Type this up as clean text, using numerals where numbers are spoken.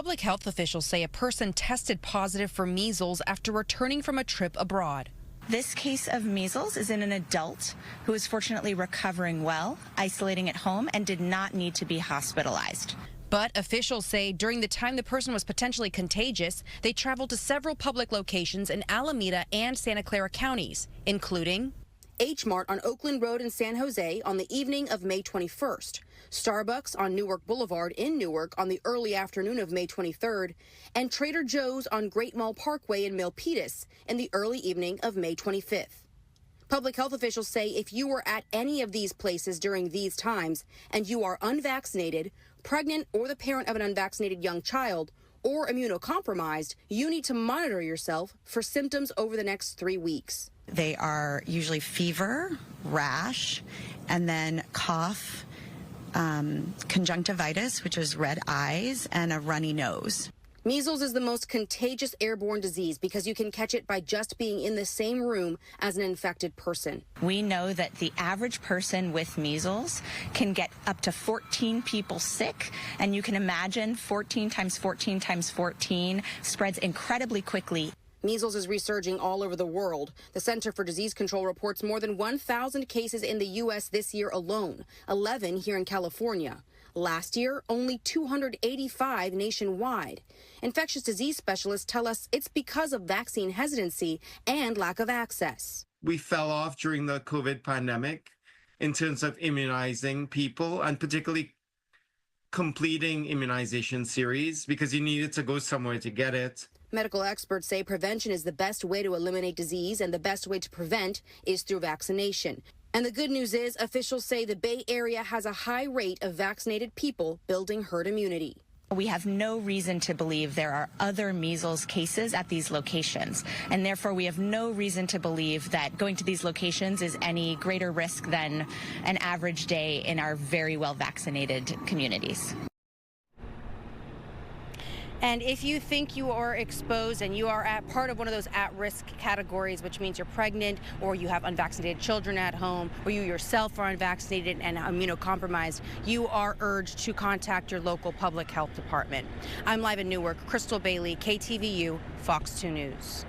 Public health officials say a person tested positive for measles after returning from a trip abroad. This case of measles is in an adult who is fortunately recovering well, isolating at home, and did not need to be hospitalized. But officials say during the time the person was potentially contagious, they traveled to several public locations in Alameda and Santa Clara counties, including H Mart on Oakland Road in San Jose on the evening of May 21st, Starbucks on Newark Boulevard in Newark on the early afternoon of May 23rd, and Trader Joe's on Great Mall Parkway in Milpitas in the early evening of May 25th. Public health officials say if you were at any of these places during these times and you are unvaccinated, pregnant, or the parent of an unvaccinated young child, or immunocompromised, you need to monitor yourself for symptoms over the next 3 weeks. They are usually fever, rash, and then cough, conjunctivitis, which is red eyes, and a runny nose. Measles is the most contagious airborne disease because you can catch it by just being in the same room as an infected person. We know that the average person with measles can get up to 14 people sick, and you can imagine 14 times 14 times 14 spreads incredibly quickly. Measles is resurging all over the world. The Center for Disease Control reports more than 1,000 cases in the U.S. this year alone, 11 here in California. Last year, only 285 nationwide. Infectious disease specialists tell us it's because of vaccine hesitancy and lack of access. We fell off during the COVID pandemic in terms of immunizing people, and particularly completing immunization series because you needed to go somewhere to get it. Medical experts say prevention is the best way to eliminate disease, and the best way to prevent is through vaccination. And the good news is officials say the Bay Area has a high rate of vaccinated people building herd immunity. We have no reason to believe there are other measles cases at these locations, and therefore we have no reason to believe that going to these locations is any greater risk than an average day in our very well vaccinated communities. And if you think you are exposed and you are at part of one of those at-risk categories, which means you're pregnant or you have unvaccinated children at home or you yourself are unvaccinated and immunocompromised, you are urged to contact your local public health department. I'm live in Newark. Crystal Bailey, KTVU, Fox 2 News.